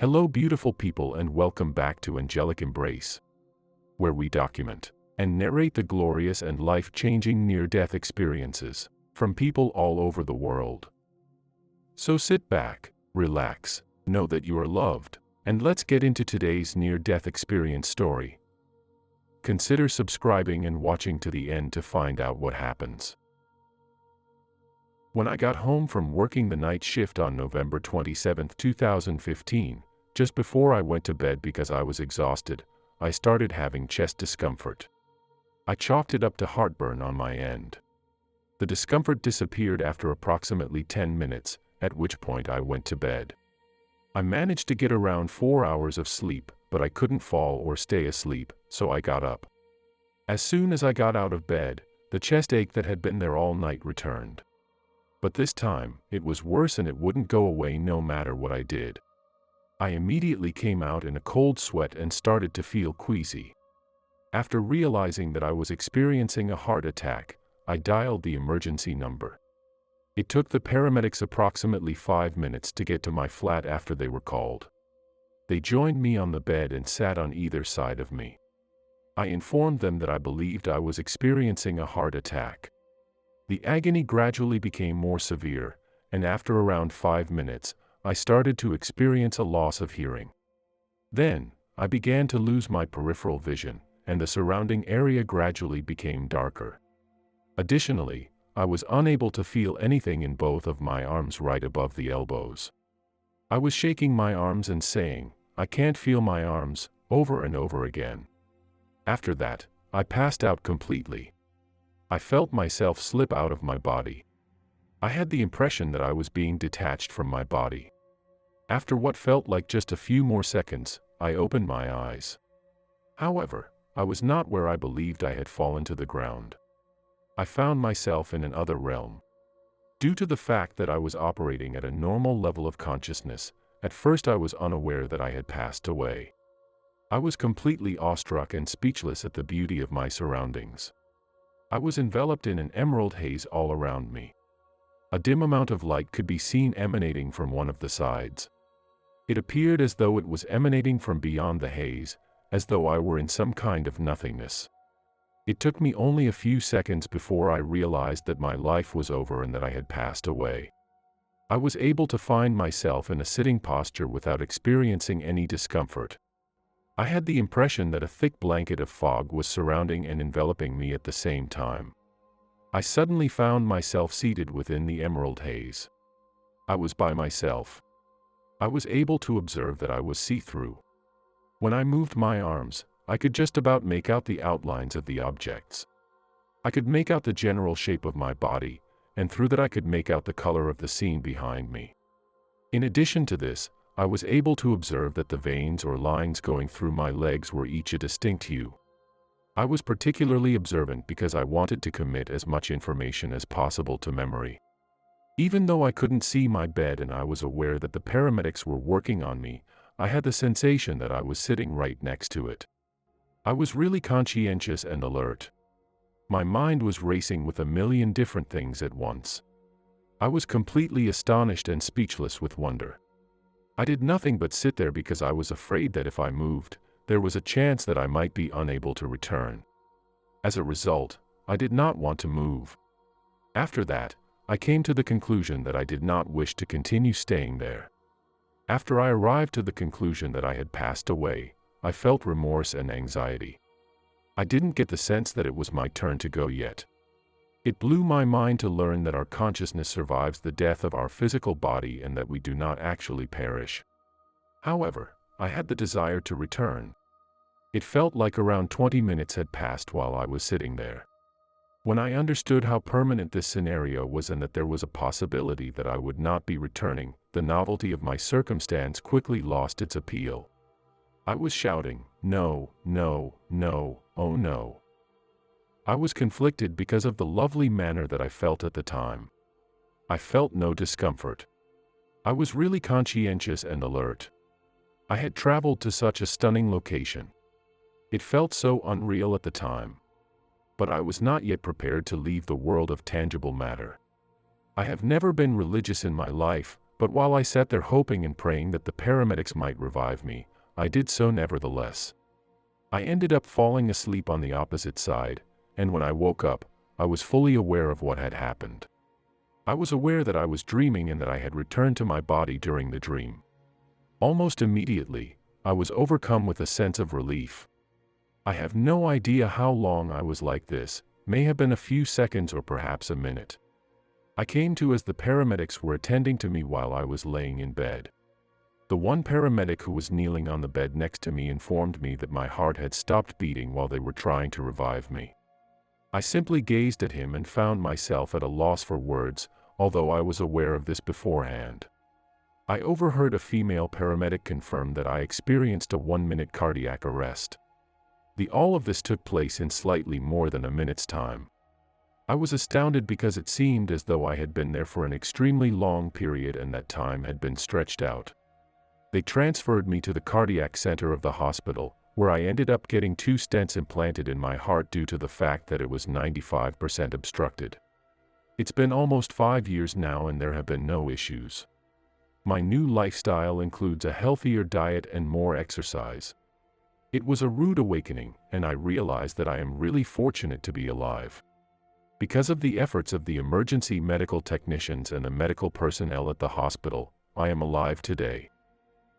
Hello beautiful people and welcome back to Angelic Embrace, where we document and narrate the glorious and life-changing near-death experiences from people all over the world. So sit back, relax, know that you are loved, and let's get into today's near-death experience story. Consider subscribing and watching to the end to find out what happens. When I got home from working the night shift on November 27, 2015, just before I went to bed because I was exhausted, I started having chest discomfort. I chalked it up to heartburn on my end. The discomfort disappeared after approximately 10 minutes, at which point I went to bed. I managed to get around 4 hours of sleep, but I couldn't fall or stay asleep, so I got up. As soon as I got out of bed, the chest ache that had been there all night returned. But this time, it was worse and it wouldn't go away no matter what I did. I immediately came out in a cold sweat and started to feel queasy. After realizing that I was experiencing a heart attack, I dialed the emergency number. It took the paramedics approximately 5 minutes to get to my flat after they were called. They joined me on the bed and sat on either side of me. I informed them that I believed I was experiencing a heart attack. The agony gradually became more severe, and after around 5 minutes, I started to experience a loss of hearing. Then, I began to lose my peripheral vision, and the surrounding area gradually became darker. Additionally, I was unable to feel anything in both of my arms right above the elbows. I was shaking my arms and saying, "I can't feel my arms," over and over again. After that, I passed out completely. I felt myself slip out of my body. I had the impression that I was being detached from my body. After what felt like just a few more seconds, I opened my eyes. However, I was not where I believed I had fallen to the ground. I found myself in another realm. Due to the fact that I was operating at a normal level of consciousness, at first I was unaware that I had passed away. I was completely awestruck and speechless at the beauty of my surroundings. I was enveloped in an emerald haze all around me. A dim amount of light could be seen emanating from one of the sides. It appeared as though it was emanating from beyond the haze, as though I were in some kind of nothingness. It took me only a few seconds before I realized that my life was over and that I had passed away. I was able to find myself in a sitting posture without experiencing any discomfort. I had the impression that a thick blanket of fog was surrounding and enveloping me at the same time. I suddenly found myself seated within the emerald haze. I was by myself. I was able to observe that I was see-through. When I moved my arms, I could just about make out the outlines of the objects. I could make out the general shape of my body, and through that I could make out the color of the scene behind me. In addition to this, I was able to observe that the veins or lines going through my legs were each a distinct hue. I was particularly observant because I wanted to commit as much information as possible to memory. Even though I couldn't see my bed and I was aware that the paramedics were working on me, I had the sensation that I was sitting right next to it. I was really conscientious and alert. My mind was racing with a million different things at once. I was completely astonished and speechless with wonder. I did nothing but sit there because I was afraid that if I moved, there was a chance that I might be unable to return. As a result, I did not want to move. After that, I came to the conclusion that I did not wish to continue staying there. After I arrived to the conclusion that I had passed away, I felt remorse and anxiety. I didn't get the sense that it was my turn to go yet. It blew my mind to learn that our consciousness survives the death of our physical body and that we do not actually perish. However, I had the desire to return. It felt like around 20 minutes had passed while I was sitting there. When I understood how permanent this scenario was and that there was a possibility that I would not be returning, the novelty of my circumstance quickly lost its appeal. I was shouting, "No, no, no, oh no." I was conflicted because of the lovely manner that I felt at the time. I felt no discomfort. I was really conscientious and alert. I had traveled to such a stunning location. It felt so unreal at the time. But I was not yet prepared to leave the world of tangible matter. I have never been religious in my life, But while I sat there hoping and praying that the paramedics might revive me, I did so nevertheless. I ended up falling asleep on the opposite side, and when I woke up, I was fully aware of what had happened. I was aware that I was dreaming and that I had returned to my body during the dream. Almost immediately, I was overcome with a sense of relief. I have no idea how long I was like this, may have been a few seconds or perhaps a minute. I came to as the paramedics were attending to me while I was laying in bed. The one paramedic who was kneeling on the bed next to me informed me that my heart had stopped beating while they were trying to revive me. I simply gazed at him and found myself at a loss for words, although I was aware of this beforehand. I overheard a female paramedic confirm that I experienced a 1-minute cardiac arrest. All of this took place in slightly more than a minute's time. I was astounded because it seemed as though I had been there for an extremely long period and that time had been stretched out. They transferred me to the cardiac center of the hospital, where I ended up getting 2 stents implanted in my heart due to the fact that it was 95% obstructed. It's been almost 5 years now and there have been no issues. My new lifestyle includes a healthier diet and more exercise. It was a rude awakening, and I realized that I am really fortunate to be alive. Because of the efforts of the emergency medical technicians and the medical personnel at the hospital, I am alive today.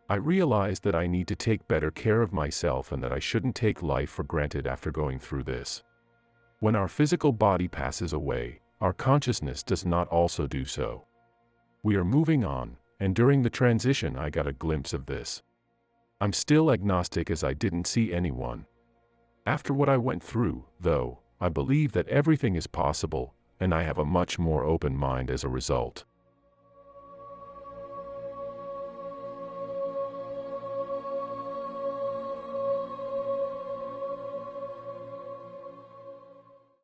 I realized that I need to take better care of myself and that I shouldn't take life for granted after going through this. When our physical body passes away, our consciousness does not also do so. We are moving on, and during the transition I got a glimpse of this. I'm still agnostic as I didn't see anyone. After what I went through, though, I believe that everything is possible, and I have a much more open mind as a result.